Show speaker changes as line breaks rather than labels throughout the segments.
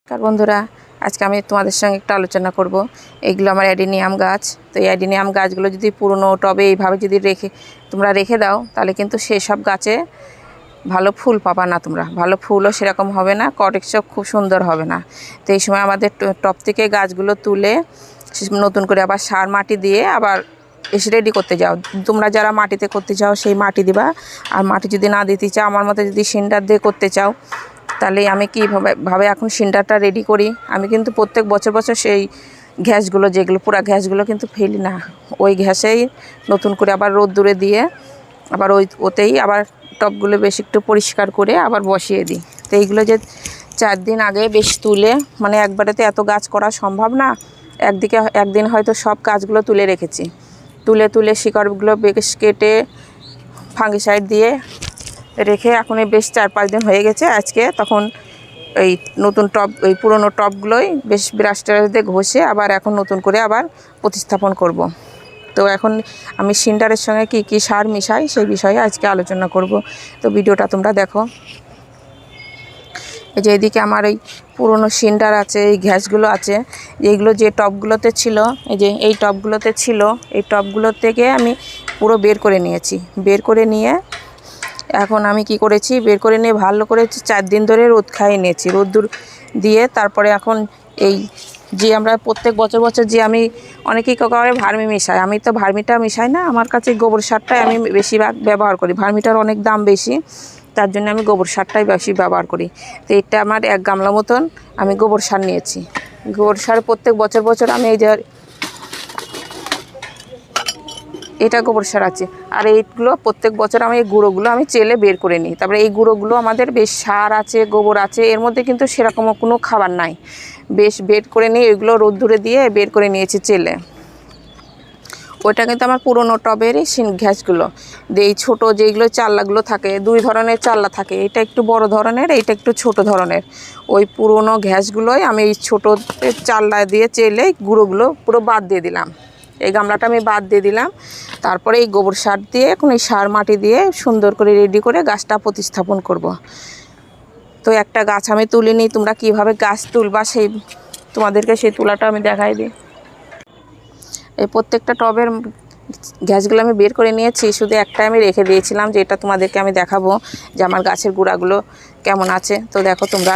বন্ধুরা, আজকে আমি তোমাদের সঙ্গে একটু আলোচনা করব। এইগুলো আমার অ্যাডিনিয়াম গাছ। তো এই অ্যাডিনিয়াম গাছগুলো যদি পুরনো টবে এইভাবে যদি তোমরা রেখে দাও, তাহলে কিন্তু সেসব গাছে ভালো ফুল পাবা না তোমরা। ভালো ফুলও সেরকম হবে না, কটেক্সও খুব সুন্দর হবে না। তো এই সময় আমাদের টব থেকে গাছগুলো তুলে নতুন করে আবার সার মাটি দিয়ে আবার এসে রেডি করতে যাও। তোমরা যারা মাটিতে করতে চাও সেই মাটি দিবা, আর মাটি যদি না দিতে চাও, আমার মতো যদি সিন্ডার দিয়ে করতে চাও, তাহলে আমি কীভাবে এখন সিন্ডারটা রেডি করি। আমি কিন্তু প্রত্যেক বছর সেই গ্যাসগুলো, যেগুলো পুরা গ্যাসগুলো কিন্তু ফেলি না, ওই গ্যাসেই নতুন করে আবার রোদ্দুরে দিয়ে আবার ওতেই আবার টবগুলো বেশ একটু পরিষ্কার করে আবার বসিয়ে দিই। তো এইগুলো যে 4 দিন আগে বেশ তুলে, মানে একবারেতে এত গাছ করা সম্ভব না, একদিন হয়তো সব গাছগুলো তুলে রেখেছি। তুলে শিকড়গুলো বেশ কেটে ফাঙ্গিসাইড দিয়ে রেখে এখন বেশ 4-5 দিন হয়ে গেছে আজকে। তখন এই নতুন টব, এই পুরনো টবগুলোই বেশ ব্রাশ দিয়ে ঘষে আবার এখন নতুন করে আবার প্রতিস্থাপন করব। তো এখন আমি সিন্ডারের সঙ্গে কি সার মিশাই সেই বিষয়ে আজকে আলোচনা করব। তো ভিডিওটা তোমরা দেখো। এই যে এদিকে আমার এই পুরনো সিন্ডার আছে, এই গ্যাসগুলো আছে, এইগুলো যে টবগুলোতে ছিল, এই যে এই টবগুলোতে ছিল, এই টবগুলো থেকে আমি পুরো বের করে নিয়েছি। বের করে নিয়ে এখন আমি কি করেছি, বের করে নিয়ে ভালো করে 4 দিন ধরে রোদ খাইয়ে নিয়েছি। রোদ্দুর দিয়ে তারপরে এখন এই যে আমরা প্রত্যেক বছর যে আমি অনেকেই করে ভার্মি মিশাই, আমি তো ভার্মিটা মিশাই না। আমার কাছে গোবর সারটাই আমি বেশিরভাগ ব্যবহার করি। ভার্মিটার অনেক দাম বেশি, তার জন্য আমি গোবর সারটাই বেশি ব্যবহার করি। তো এটা আমার 1 গামলা মতন আমি গোবর সার নিয়েছি। গোবর সার প্রত্যেক বছর আমি এই যে এটা গোবর সার আছে, আর এইগুলো প্রত্যেক বছর আমি এই গুঁড়োগুলো আমি চেলে বের করে নিই। তারপরে এই গুঁড়োগুলো আমাদের বেশ সার আছে, গোবর আছে, এর মধ্যে কিন্তু সেরকম কোনো খাবার নাই। বেশ বের করে নিয়ে এগুলো রোদ্দুরে দিয়ে বের করে নিয়েছি চেলে। ওইটা কিন্তু আমার পুরোনো টবেরই গ্যাসগুলো। এই ছোটো যেগুলো চাল্লাগুলো থাকে, 2 ধরনের চাল্লা থাকে, এটা একটু বড় ধরনের, এইটা একটু ছোট ধরনের। ওই পুরোনো গ্যাসগুলোই আমি এই ছোটো চাল্লা দিয়ে চেলে গুঁড়োগুলো পুরো বাদ দিয়ে দিলাম। এই গামলাটা আমি বাদ দিয়ে দিলাম। তারপরে এই গোবর সার দিয়ে এখন এই সার মাটি দিয়ে সুন্দর করে রেডি করে গাছটা প্রতিস্থাপন করব। তো একটা গাছ আমি তুলে নিই, তোমরা কিভাবে গাছ তুলবা সেই তোমাদেরকে সেই তোলাটা আমি দেখাই দিই। এই প্রত্যেকটা টবের গ্যাসগুলো আমি বের করে নিয়েছি, শুধু একটা আমি রেখে দিয়েছিলাম যে এটা তোমাদেরকে আমি দেখাবো যে আমার গাছের গোড়াগুলো কেমন আছে। তো দেখো তোমরা,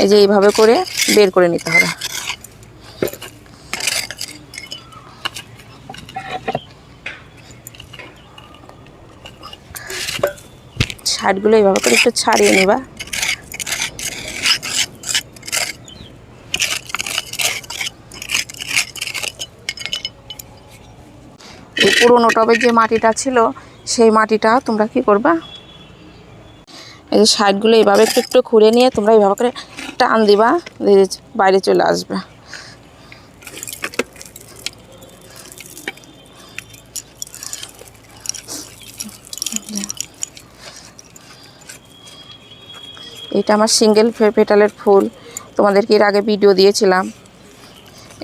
এই যে এইভাবে করে বের করে নিতে হবে। সাইডগুলো এইভাবে করে একটু ছাড়িয়ে নিবা। এই পুরোনো টবের যে মাটিটা ছিল সেই মাটিটা তোমরা কি করবা, এই যে সাইডগুলো এইভাবে একটু খুঁড়ে নিয়ে তোমরা এইভাবে করে টান দিবা, বাইরে চলে আসবে। এটা আমার সিঙ্গেল পেটালের ফুল, তোমাদেরকে এর আগে ভিডিও দিয়েছিলাম।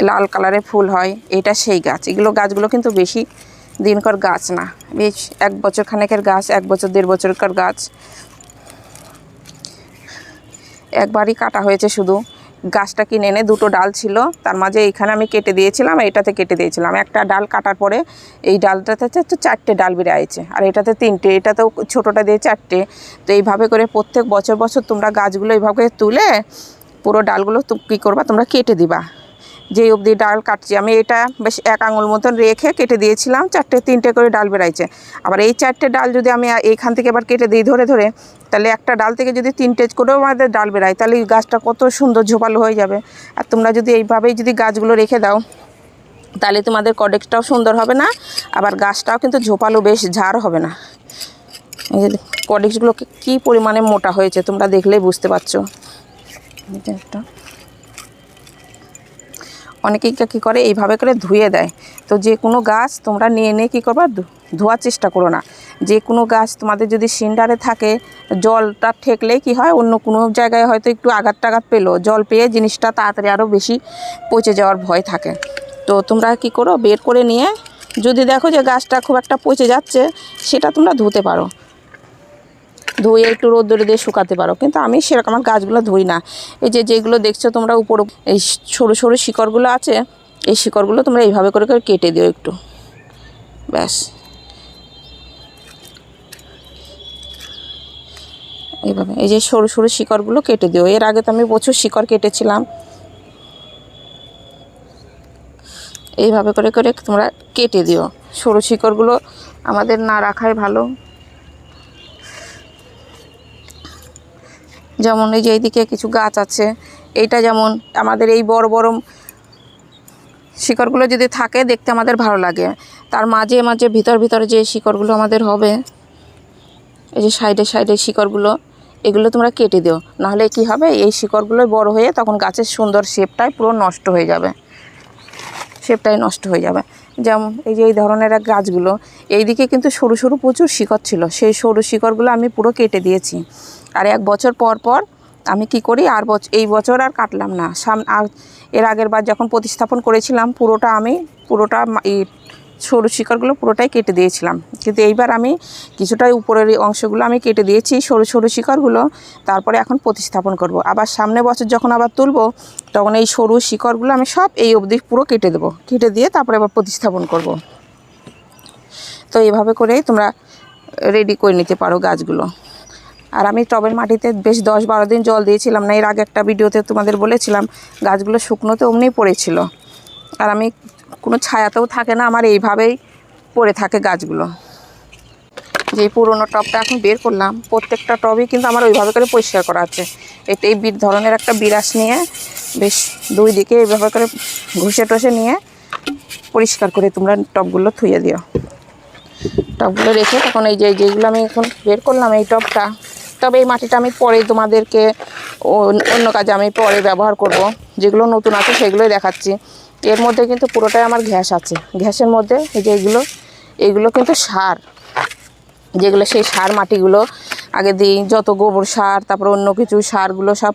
লাল কালারের ফুল হয়, এটা সেই গাছ। এগুলো গাছগুলো কিন্তু বেশি দিনকার গাছ না, বেশ 1 বছর খানেকের গাছ, 1 বছর 1.5 বছরকার গাছ। একবারই কাটা হয়েছে শুধু। গাছটা কিনে এনে 2টো ডাল ছিল, তার মাঝে এইখানে আমি কেটে দিয়েছিলাম, এইটাতে কেটে দিয়েছিলাম। একটা ডাল কাটার পরে এই ডালটাতে তো 4টে ডাল বেরিয়ে আছে, আর এটাতে 3টে, এটাতেও ছোটোটা দিয়ে 4টে। তো এইভাবে করে প্রত্যেক বছর তোমরা গাছগুলো এইভাবে তুলে পুরো ডালগুলো কী করবা, তোমরা কেটে দিবা। যেই অবধি ডাল কাটছি আমি, এটা বেশ 1 আঙুল মতন রেখে কেটে দিয়েছিলাম। 3টে করে ডাল বেরাইছে। আবার এই 4টে ডাল যদি আমি এইখান থেকে আবার কেটে দিই ধরে, তাহলে একটা ডাল থেকে যদি 3টে করেও আমাদের ডাল বেরায়, তাহলে এই গাছটা কত সুন্দর ঝোপালো হয়ে যাবে। আর তোমরা যদি এইভাবেই যদি গাছগুলো রেখে দাও, তাহলে তোমাদের কডেক্সটাও সুন্দর হবে না, আবার গাছটাও কিন্তু ঝোপালো বেশ ঝাড় হবে না। এই যে কডেক্সগুলো কী পরিমাণে মোটা হয়েছে তোমরা দেখলেই বুঝতে পারছো। একটা অনেকেই কী করে এইভাবে করে ধুয়ে দেয়। তো যে কোনো গাছ তোমরা নিয়ে কী করবা, ধোয়ার চেষ্টা করো না। যে কোনো গাছ তোমাদের যদি সিন্ডারে থাকে, জলটা ঠেকলে কি হয়, অন্য কোনো জায়গায় হয়তো একটু আঘাত পেলো, জল পেয়ে জিনিসটা তাড়াতাড়ি আরও বেশি পচে যাওয়ার ভয় থাকে। তো তোমরা কি করো, বের করে নিয়ে যদি দেখো যে গাছটা খুব একটা পচে যাচ্ছে, সেটা তোমরা ধুতে পারো। ধুয়ে একটু রোদ্দুরে দিয়ে শুকাতে পারো, কিন্তু আমি সেরকম আমার গাছগুলো ধুই না। এই যেগুলো দেখছো তোমরা উপর এই সরু সরু শিকড়গুলো আছে, এই শিকড়গুলো তোমরা এইভাবে করে করে কেটে দিও একটু, ব্যাস এইভাবে। এই যে সরু সরু শিকড়গুলো কেটে দিও। এর আগে তো আমি প্রচুর শিকড় কেটেছিলাম। এইভাবে করে করে তোমরা কেটে দিও। সরু শিকড়গুলো আমাদের না রাখাই ভালো। যেমন এই যে এইদিকে কিছু গাছ আছে, এইটা যেমন আমাদের এই বড় বড় শিকড়গুলো যদি থাকে দেখতে আমাদের ভালো লাগে। তার মাঝে মাঝে ভিতরে যে শিকড়গুলো আমাদের হবে, এই যে সাইডে শিকড়গুলো, এগুলো তোমরা কেটে দিও। নাহলে কি হবে, এই শিকড়গুলো বড় হয়ে তখন গাছের সুন্দর শেপটাই পুরো নষ্ট হয়ে যাবে, শেপটাই নষ্ট হয়ে যাবে। যেমন এই যে এই ধরনের এক গাছগুলো, এইদিকে কিন্তু সরু সরু প্রচুর শিকড় ছিল, সেই সরু শিকড়গুলো আমি পুরো কেটে দিয়েছি। আর 1 বছর পর পর আমি কি করি, এই বছর আর কাটলাম না। এর আগের বার যখন প্রতিস্থাপন করেছিলাম পুরোটা এই সরু শিকড়গুলো পুরোটাই কেটে দিয়েছিলাম, কিন্তু এইবার আমি কিছুটাই উপরের অংশগুলো আমি কেটে দিয়েছি সরু সরু শিকড়গুলো। তারপরে এখন প্রতিস্থাপন করব। আবার সামনে বছর যখন আবার তুলবো তখন এই সরু শিকড়গুলো আমি সব এই অবধি পুরো কেটে দেবো, কেটে দিয়ে তারপরে আবার প্রতিস্থাপন করব। তো এইভাবে করেই তোমরা রেডি করে নিতে পারো গাছগুলো। আর আমি টবের মাটিতে বেশ 10-12 দিন জল দিয়েছিলাম না, এর আগে একটা ভিডিওতে তোমাদের বলেছিলাম। গাছগুলো শুকনোতে অমনিই পড়েছিল, আর আমি কোনো ছায়াতেও থাকে না, আমার এইভাবেই পড়ে থাকে গাছগুলো। যে পুরনো টবটা এখন বের করলাম, প্রত্যেকটা টবই কিন্তু আমার ওইভাবে করে পরিষ্কার করা আছে। এই ধরনের একটা বিরাস নিয়ে বেশ 2 দিকে এইভাবে করে ঘষে টষে নিয়ে পরিষ্কার করে তোমরা টবগুলো ধুয়ে দিও। টবগুলো রেখে তখন এই যেগুলো আমি এখন বের করলাম এই টবটা, তবে এই মাটিটা আমি পরে তোমাদেরকে অন্য কাজে আমি পরে ব্যবহার করব। যেগুলো নতুন আছে সেগুলোই দেখাচ্ছি। এর মধ্যে কিন্তু পুরোটাই আমার ঘ্যাস আছে। ঘ্যাসের মধ্যে এই যে এইগুলো কিন্তু সার, যেগুলো সেই সার মাটিগুলো আগে দিই, যত গোবর সার তারপর অন্য কিছু সারগুলো সব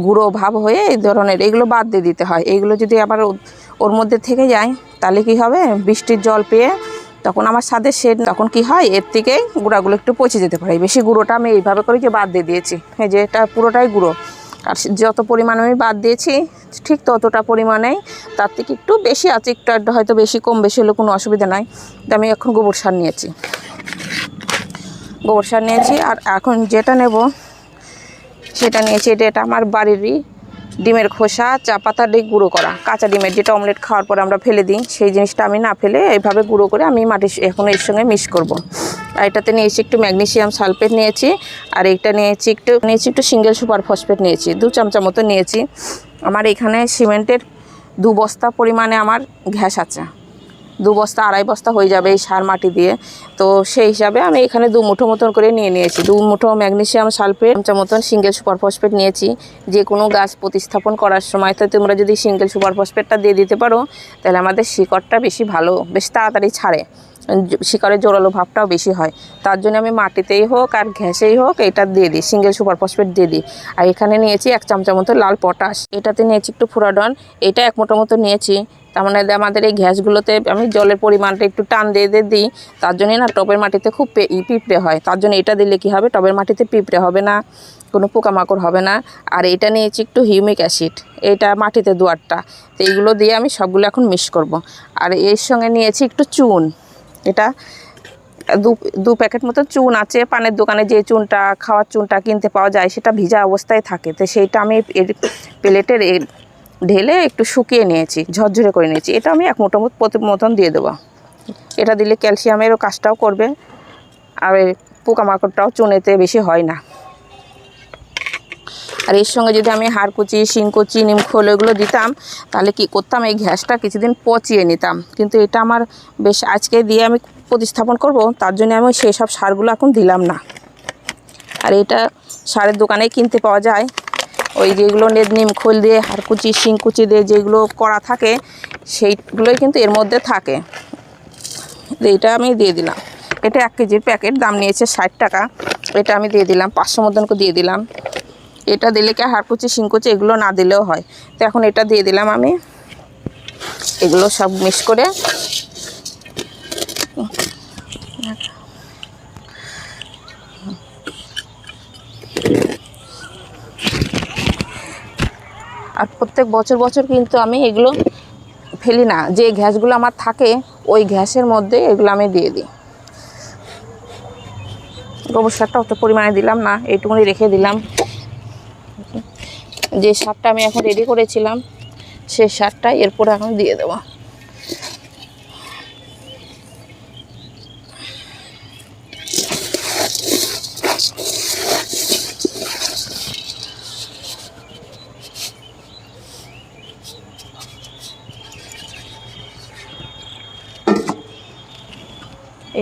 গুঁড়ো ভাব হয়ে এই ধরনের এগুলো বাদ দিয়ে দিতে হয়। এইগুলো যদি আবার ওর মধ্যে থেকে যায় তাহলে কি হবে, বৃষ্টির জল পেয়ে তখন আমার ছাদে তখন কি হয়, এর থেকেই গুঁড়াগুলো একটু পচে যেতে পারে। বেশি গুঁড়োটা আমি এইভাবে করে যে বাদ দিয়ে দিয়েছি, এই যে এটা পুরোটাই গুঁড়ো। আর যত পরিমাণে আমি বাদ দিয়েছি ঠিক ততটা পরিমাণেই, তার থেকে একটু বেশি আছে, একটু হয়তো বেশি কম বেশি হলে কোনো অসুবিধা নাই। তো আমি এখন গোবর সার নিয়েছি, আর এখন যেটা নেব সেটা নিয়েছি। এটা আমার বাড়িরই ডিমের খোসা চা পাতা দিয়ে গুঁড়ো করা কাঁচা ডিমের, যেটা অমলেট খাওয়ার পরে আমরা ফেলে দিই, সেই জিনিসটা আমি না ফেলে এইভাবে গুঁড়ো করে আমি এখন এর সঙ্গে মিক্স করব। আর এটাতে নিয়েছি একটু ম্যাগনেসিয়াম সালফেট নিয়েছি, আর এইটা নিয়েছি একটু সিঙ্গেল সুপার ফসফেট নিয়েছি, 2 চামচা মতো নিয়েছি। আমার এখানে সিমেন্টের 2 বস্তা পরিমাণে আমার ঘ্যাস আছে, 2 বস্তা 2.5 বস্তা হয়ে যাবে এই সার মাটি দিয়ে। তো সেই হিসাবে আমি এখানে 2 মুঠো মতন করে নিয়েছি। 2 মুঠো ম্যাগনেসিয়াম সালফেট, চামচা মতন সিঙ্গেল সুপার ফসফেট নিয়েছি। যে কোনো গাছ প্রতিস্থাপন করার সময় তো তোমরা যদি সিঙ্গেল সুপার ফসফেটটা দিয়ে দিতে পারো তাহলে আমাদের শিকড়টা বেশ তাড়াতাড়ি ছাড়ে, শিকড়ের জোরালো ভাবটাও বেশি হয়। তার জন্য আমি মাটিতেই হোক আর ঘ্যাসেই হোক এটা দিয়ে দিই, সিঙ্গেল সুপার ফসফেট দিয়ে দিই। আর এখানে নিয়েছি 1 চামচা মতো লাল পটাশ, এটাতে নিয়েছি একটু ফুরাডন, এটা 1 মুঠো মতো নিয়েছি। তার মানে আমাদের এই ঘ্যাসগুলোতে আমি জলের পরিমাণটা একটু টান দিয়ে দিই, তার জন্যই না টবের মাটিতে খুব পিঁপড়ে হয়। তার জন্য এটা দিলে কি হবে, টবের মাটিতে পিঁপড়ে হবে না, কোনো পোকামাকড় হবে না। আর এটা নিয়েছি একটু হিউমিক অ্যাসিড, এটা মাটিতে দুয়ারটা। তো এইগুলো দিয়ে আমি সবগুলো এখন মিক্স করব। আর এর সঙ্গে নিয়েছি একটু চুন, এটা 2 প্যাকেট মতো চুন আছে। পানের দোকানে যে চুনটা, খাওয়ার চুনটা কিনতে পাওয়া যায় সেটা ভিজা অবস্থায় থাকে, তো সেইটা আমি প্লেটের ঢেলে একটু শুকিয়ে নিয়েছি, ঝরঝরে করে নিয়েছি। এটা আমি 1 মুঠো মতন দিয়ে দেবো। এটা দিলে ক্যালসিয়ামেরও কাজটাও করবে, আর পোকামাকড়টাও চুনেতে বেশি হয় না। আর এর সঙ্গে যদি আমি হাড়কুচি, শিংকুচি, নিমখোল এগুলো দিতাম তাহলে কি করতাম, এই ঘ্যাসটা কিছুদিন পচিয়ে নিতাম। কিন্তু এটা আমার বেশ আজকে দিয়ে আমি প্রতিস্থাপন করব, তার জন্য আমি সেই সব সারগুলো এখন দিলাম না। আর এটা সারের দোকানে কিনতে পাওয়া যায়, ওই যেগুলো নিমখোল দিয়ে, হাড়কুচি, শিংকুচি দিয়ে যেগুলো করা থাকে সেইগুলোই কিন্তু এর মধ্যে থাকে। এটা আমি দিয়ে দিলাম। এটা 1 কেজির প্যাকেট, দাম নিয়েছে 60 টাকা। এটা আমি দিয়ে দিলাম 500 মতন করে দিয়ে দিলাম। এটা দিলে কি হাড়কুচি, শিংকুচি এগুলো না দিলেও হয়। তো এখন এটা দিয়ে দিলাম আমি, এগুলো সব মিক্স করে আর প্রত্যেক বছর বছর কিন্তু আমি এগুলো ফেলি না, যে গ্যাসগুলো আমার থাকে ওই গ্যাসের মধ্যে এগুলো আমি দিয়ে দিই। গোবর সারটা অত পরিমাণে দিলাম না, এইটুকুনি রেখে দিলাম। যে সারটা আমি এখন রেডি করেছিলাম সেই সারটা এরপরে এখন দিয়ে দেবো।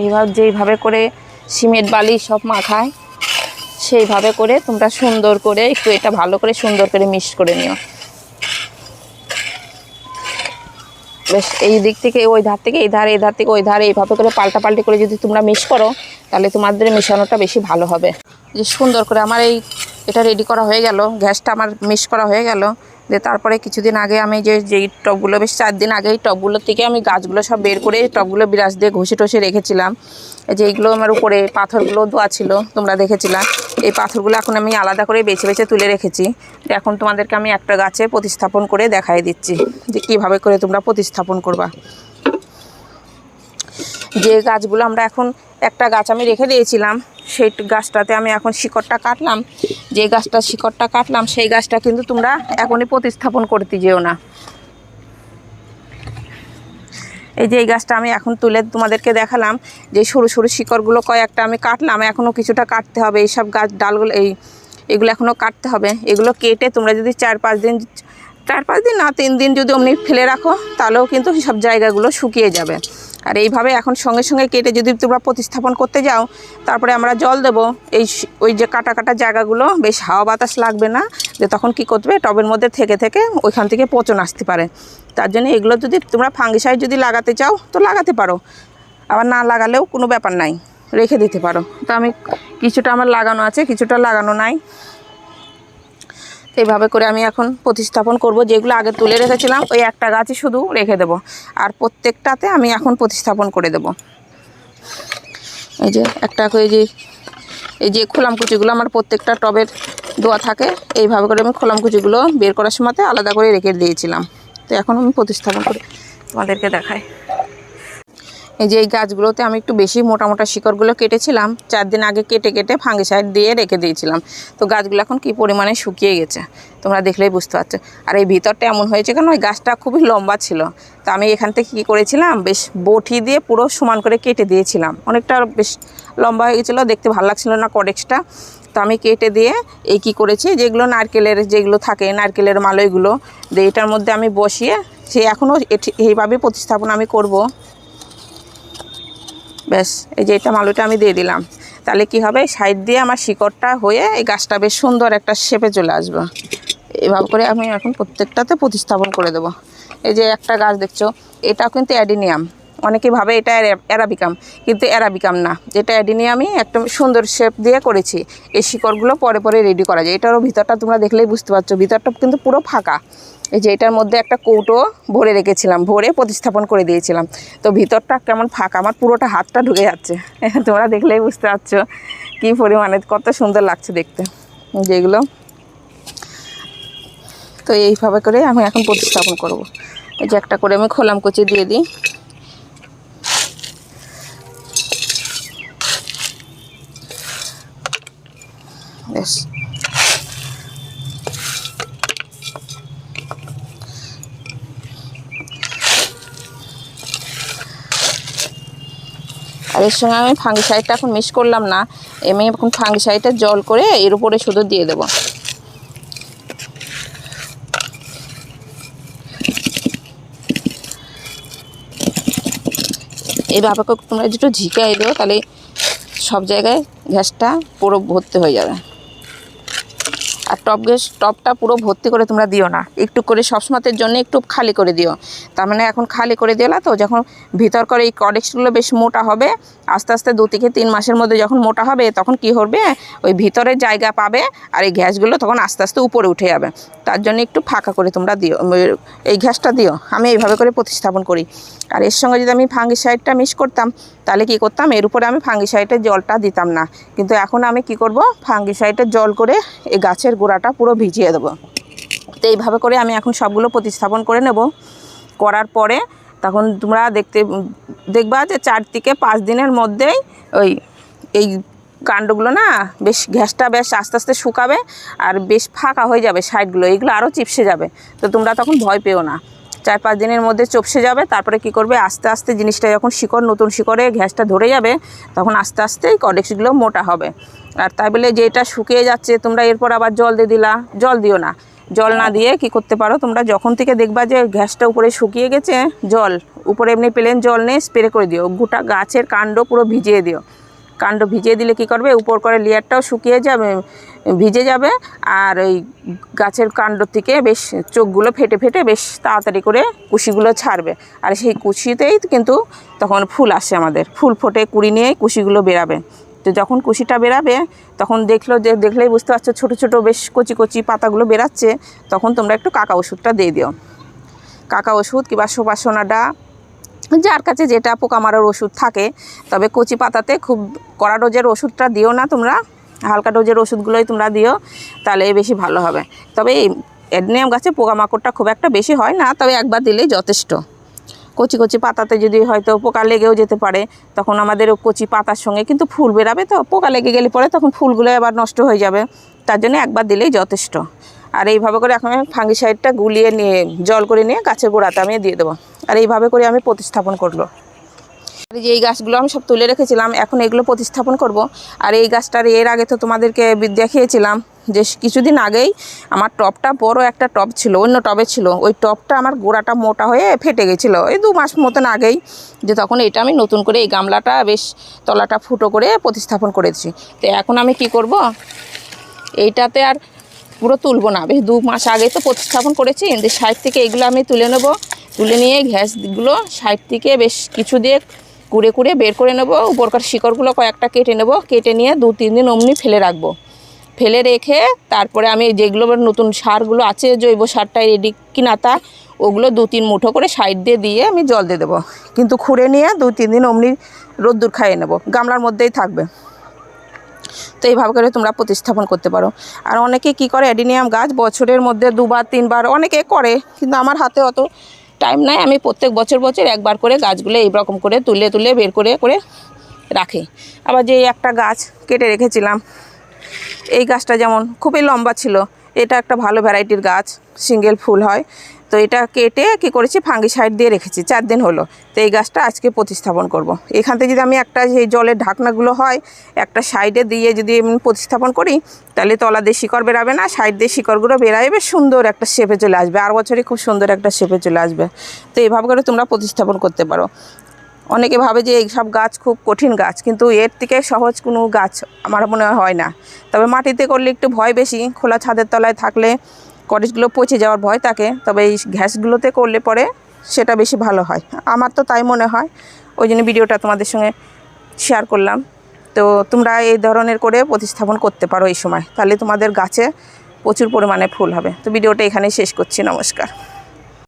এইভাবে যেইভাবে করে সিমেন্ট বালি সব মাখায় সেইভাবে করে তোমরা সুন্দর করে একটু এটা ভালো করে সুন্দর করে মিক্স করে নিও। বেশ এই দিক থেকে ওই ধার থেকে এই ধার, এই ধার থেকে ওই ধার, এইভাবে করে পাল্টাপাল্টি করে যদি তোমরা মিক্স করো তাহলে তোমাদের মেশানোটা বেশি ভালো হবে। যে সুন্দর করে আমার এটা রেডি করা হয়ে গেল, গ্যাসটা আমার মিক্স করা হয়ে গেল। যে তারপরে কিছুদিন আগে আমি যেই টবগুলো, বেশ 4 দিন আগে এই টবগুলো থেকে আমি গাছগুলো সব বের করে টবগুলো বিরাস দিয়ে ঘষে টষে রেখেছিলাম। যে এইগুলো আমার উপরে পাথরগুলো দেওয়া ছিল, তোমরা দেখেছিলাম। এই পাথরগুলো এখন আমি আলাদা করে বেছে বেছে তুলে রেখেছি। এখন তোমাদেরকে আমি একটা গাছে প্রতিস্থাপন করে দেখাই দিচ্ছি যে কীভাবে করে তোমরা প্রতিস্থাপন করবা। যে গাছগুলো আমরা এখন একটা গাছ আমি রেখে দিয়েছিলাম, সেই গাছটাতে আমি এখন শিকড়টা কাটলাম। যে গাছটা শিকড়টা কাটলাম সেই গাছটা কিন্তু তোমরা এখনই প্রতিস্থাপন করতে যেও না। এই যে এই গাছটা আমি এখন তুলে তোমাদেরকে দেখালাম, যে সরু সরু শিকড়গুলো কয়েকটা আমি কাটলাম, এখনও কিছুটা কাটতে হবে। এইসব গাছ ডালগুলো এগুলো এখনও কাটতে হবে। এগুলো কেটে তোমরা যদি 4-5 দিন না 3 দিন যদি অমনি ফেলে রাখো তাহলেও কিন্তু সব জায়গাগুলো শুকিয়ে যাবে। আর এইভাবে এখন সঙ্গে সঙ্গে কেটে যদি তোমরা প্রতিস্থাপন করতে যাও, তারপরে আমরা জল দেব, ওই যে কাটা কাটা জায়গাগুলো বেশ হাওয়া বাতাস লাগবে না, যে তখন কি করবে টবের মধ্যে থেকে থেকে ওইখান থেকে পচন আসতে পারে। তার জন্য এগুলো যদি তোমরা ফাঙ্গিসাইড যদি লাগাতে চাও তো লাগাতে পারো, আবার না লাগালেও কোনো ব্যাপার নাই, রেখে দিতে পারো। তো আমি কিছুটা আমার লাগানো আছে, কিছুটা লাগানো নাই। এইভাবে করে আমি এখন প্রতিস্থাপন করব। যেগুলো আগে তুলে রেখেছিলাম ওই একটা গাছই শুধু রেখে দেব, আর প্রত্যেকটাতে আমি এখন প্রতিস্থাপন করে দেব। এই যে একটা করে এই যে খোলামকুচিগুলো আমার প্রত্যেকটা টবের দেওয়া থাকে, এইভাবে করে আমি খোলামকুচিগুলো বের করার সময়তে আলাদা করে রেখে দিয়েছিলাম। তো এখন আমি প্রতিস্থাপন করে তোমাদেরকে দেখাই। এই যে এই গাছগুলোতে আমি একটু বেশি মোটা মোটা শিকড়গুলো কেটেছিলাম, 4 দিন আগে কেটে কেটে ফাঙ্গিসাইড দিয়ে রেখে দিয়েছিলাম। তো গাছগুলো এখন কী পরিমাণে শুকিয়ে গেছে তোমরা দেখলেই বুঝতে পারছো। আর এই ভিতরটা এমন হয়েছে কেন, ওই গাছটা খুবই লম্বা ছিল, তো আমি এখান থেকে কী করেছিলাম, বেশ বটি দিয়ে পুরো সমান করে কেটে দিয়েছিলাম। অনেকটা বেশ লম্বা হয়ে গেছিলো, দেখতে ভালো লাগছিলো না কডেক্সটা। তো আমি কেটে দিয়ে এই কী করেছি, যেগুলো নারকেলের যেগুলো থাকে নারকেলের মালইগুলো দিয়ে এটার মধ্যে আমি বসিয়ে সে এখনও এইভাবে প্রতিস্থাপন আমি করব। ব্যাস এই যে এটা মালুটা আমি দিয়ে দিলাম, তাহলে কি হবে, সাইড দিয়ে আমার শিকড়টা হয়ে এই গাছটা বেশ সুন্দর একটা শেপে চলে আসবে। এভাবে করে আমি এখন প্রত্যেকটাতে প্রতিস্থাপন করে দেব। এই যে একটা গাছ দেখছো, এটাও কিন্তু অ্যাডিনিয়াম। অনেকে ভাবে এটা অ্যারাবিকাম, কিন্তু অ্যারাবিকাম না, এটা অ্যাডিনিয়ামই একটা সুন্দর শেপ দিয়ে করেছি। এই শিকড়গুলো পরে পরে রেডি করা যায়। এটারও ভিতরটা তোমরা দেখলেই বুঝতে পারছো, ভিতরটা কিন্তু পুরো ফাঁকা। এই যে এটার মধ্যে একটা কৌটো ভরে রেখেছিলাম, ভরে প্রতিস্থাপন করে দিয়েছিলাম। তো ভিতরটা কেমন ফাঁকা, আমার পুরোটা হাতটা ঢুকে যাচ্ছে। তোমরা দেখলেই বুঝতে পারছো কী পরিমাণে কত সুন্দর লাগছে দেখতে যেগুলো। তো এইভাবে করে আমি এখন প্রতিস্থাপন করব। এই যে একটা করে আমি খোলামকুচি দিয়ে দিই। বেশ আর এর সঙ্গে আমি ফাঙ্গিসাইডটা এখন মিক্স করলাম না, আমি এখন ফাঙ্গিসাইডটা জল করে এর উপরে শুধু দিয়ে দেবো। এইভাবে তোমরা যেটা ঝিকাই দেবো তাহলে সব জায়গায় গ্যাসটা পুরো ভর্তি হয়ে যাবে। আর টপটা পুরো ভর্তি করে তোমরা দিও না, একটু করে সবসময়ের জন্য একটু খালি করে দিও। তার মানে এখন খালি করে দিলা তো যখন ভিতর করে এই কডেক্সগুলো বেশ মোটা হবে, আস্তে আস্তে 2 থেকে 3 মাসের মধ্যে যখন মোটা হবে তখন কি হবে, ওই ভিতরে জায়গা পাবে আর এই গ্যাসগুলো তখন আস্তে আস্তে উপরে উঠে যাবে। তার জন্য একটু ফাঁকা করে তোমরা দিও, এই গ্যাসটা দিও। আমি এইভাবে করে প্রতিস্থাপন করি। আর এর সঙ্গে যদি আমি ফাঙ্গিসাইডটা মিক্স করতাম তাহলে কি করতাম, এর উপরে আমি ফাঙ্গিসাইডের জলটা দিতাম না, কিন্তু এখন আমি কি করব, ফাঙ্গিসাইডের জল করে এই গাছের গোড়াটা পুরো ভিজিয়ে দেবো। তো এইভাবে করে আমি এখন সবগুলো প্রতিস্থাপন করে নেব। করার পরে তখন তোমরা দেখবা যে 4 থেকে 5 দিনের মধ্যেই এই কাণ্ডগুলো না বেশ গ্যাসটা বেশ আস্তে আস্তে শুকাবে আর বেশ ফাঁকা হয়ে যাবে সাইডগুলো, এইগুলো আরও চিপসে যাবে। তো তোমরা তখন ভয় পেও না, 4-5 দিনের মধ্যে চপসে যাবে। তারপরে কি করবে, আস্তে আস্তে জিনিসটা যখন নতুন শিকড়ে গ্যাসটা ধরে যাবে তখন আস্তে আস্তে কর্ডেক্সগুলো মোটা হবে। আর তাই বলে যে এটা শুকিয়ে যাচ্ছে তোমরা এরপর আবার জল দিয়ে দিলা, জল দিও না। জল না দিয়ে কি করতে পারো, তোমরা যখন থেকে দেখবা যে গ্যাসটা উপরে শুকিয়ে গেছে, জল উপরে এমনি প্লেন জল নিয়ে স্প্রে করে দিও, গোটা গাছের কাণ্ড পুরো ভিজিয়ে দিও। কাণ্ড ভিজিয়ে দিলে কি করবে, উপর করে লেয়ারটাও শুকিয়ে যাবে, ভিজে যাবে। আর ওই গাছের কাণ্ড থেকে বেশ চোখগুলো ফেটে ফেটে বেশ তাড়াতাড়ি করে কুশিগুলো ছাড়বে। আর সেই কুশিতেই কিন্তু তখন ফুল আসে, আমাদের ফুল ফোটে, কুড়ি নিয়ে কুশিগুলো বেরাবে। তো যখন কুশিটা বেরাবে তখন দেখলেই বুঝতে পারছো ছোটো ছোটো বেশ কচি কচি পাতাগুলো বেরাচ্ছে, তখন তোমরা একটু কাকা ওষুধটা দিয়ে দিও। কাকা ওষুধ কিংবা সোপাসোনাডা, যার কাছে যেটা পোকা মারার ওষুধ থাকে। তবে কচি পাতাতে খুব কড়া ডোজের ওষুধটা দিও না তোমরা, হালকা ডোজের ওষুধগুলোই তোমরা দিও, তাহলে বেশি ভালো হবে। তবে এই অ্যাডেনিয়াম গাছে পোকামাকড়টা খুব একটা বেশি হয় না, তবে একবার দিলেই যথেষ্ট। কচি কচি পাতাতে যদি হয়তো পোকা লেগেও যেতে পারে, তখন আমাদের কচি পাতার সঙ্গে কিন্তু ফুল বেরাবে, তো পোকা লেগে গেলে পরে তখন ফুলগুলো আবার নষ্ট হয়ে যাবে। তার জন্য একবার দিলেই যথেষ্ট। আর এইভাবে করে এখন ফাঙ্গিসাইডটা গুলিয়ে নিয়ে জল করে নিয়ে গাছের গোড়াতে আমি দিয়ে দেবো। আর এইভাবে করে আমি প্রতিস্থাপন করবো। আর যে এই গাছগুলো আমি সব তুলে রেখেছিলাম, এখন এগুলো প্রতিস্থাপন করব। আর এই গাছটার এর আগে তো তোমাদেরকে দেখিয়েছিলাম যে কিছুদিন আগেই আমার টবটা বড় একটা টব ছিল, অন্য টবে ছিল, ওই টবটা আমার গোড়াটা মোটা হয়ে ফেটে গেছিলো এই 2 মাস মতন আগেই। যে তখন এটা আমি নতুন করে এই গামলাটা বেশ তলাটা ফুটো করে প্রতিস্থাপন করেছি। তো এখন আমি কি করব, এইটাতে আর পুরো তুলবো না, বেশ 2 মাস আগে তো প্রতিস্থাপন করেছি। কিন্তু সাইড থেকে এগুলো আমি তুলে নেব, তুলে নিয়ে ঘ্যাসগুলো সাইড থেকে বেশ কিছু দিয়ে কুড়ে কুড়ে বের করে নেব। উপরকার শিকড়গুলো কয়েকটা কেটে নেব, কেটে নিয়ে 2-3 দিন অমনি ফেলে রাখবো। ফেলে রেখে তারপরে আমি যেগুলো নতুন সারগুলো আছে, জৈব সারটাই রেডি কিনা তা, ওগুলো 2-3 মুঠো করে সাইড দিয়ে আমি জল দিয়ে দেবো। কিন্তু খুঁড়ে নিয়ে 2-3 দিন অমনি রোদ্দুর খাইয়ে নেব, গামলার মধ্যেই থাকবে। তো এইভাবে করে তোমরা প্রতিস্থাপন করতে পারো। আর অনেকে কি করে, অ্যাডেনিয়াম গাছ বছরের মধ্যে 2-3 বার অনেকে করে, কিন্তু আমার হাতে অত টাইম নাই। আমি প্রত্যেক বছর একবার করে গাছগুলো এইরকম করে তুলে তুলে বের করে করে রাখি। আবার যে একটা গাছ কেটে রেখেছিলাম, এই গাছটা যেমন খুবই লম্বা ছিল, এটা একটা ভালো ভ্যারাইটির গাছ, সিঙ্গেল ফুল হয়। তো এটা কেটে কি করেছি, ফাঙ্গিসাইড দিয়ে রেখেছি, 4 দিন হলো। তো এই গাছটা আজকে প্রতিস্থাপন করব। এখান থেকে যদি আমি একটা যে জলের ঢাকনাগুলো হয় একটা সাইডে দিয়ে যদি এমনি প্রতিস্থাপন করি, তাহলে তলা দিয়ে শিকড় বেরাবে না, সাইড দিয়ে শিকড়গুলো বেরাবে, বেশ সুন্দর একটা শেপে চলে আসবে, আর বছরই খুব সুন্দর একটা শেপে চলে আসবে। তো এইভাবে করে তোমরা প্রতিস্থাপন করতে পারো। অনেকে ভাবে যে এই সব গাছ খুব কঠিন গাছ, কিন্তু এর থেকে সহজ কোনো গাছ আমার মনে হয় না। তবে মাটিতে করলে একটু ভয় বেশি, খোলা ছাদের তলায় থাকলে কটেজগুলো পচে যাওয়ার ভয় থাকে। তবে এই ঘ্যাসগুলোতে করলে পরে সেটা বেশি ভালো হয়, আমার তো তাই মনে হয়। ওই জন্য ভিডিওটা তোমাদের সঙ্গে শেয়ার করলাম। তো তোমরা এই ধরনের করে প্রতিস্থাপন করতে পারো এই সময়, তাহলে তোমাদের গাছে প্রচুর পরিমাণে ফুল হবে। তো ভিডিওটা এখানেই শেষ করছি, নমস্কার।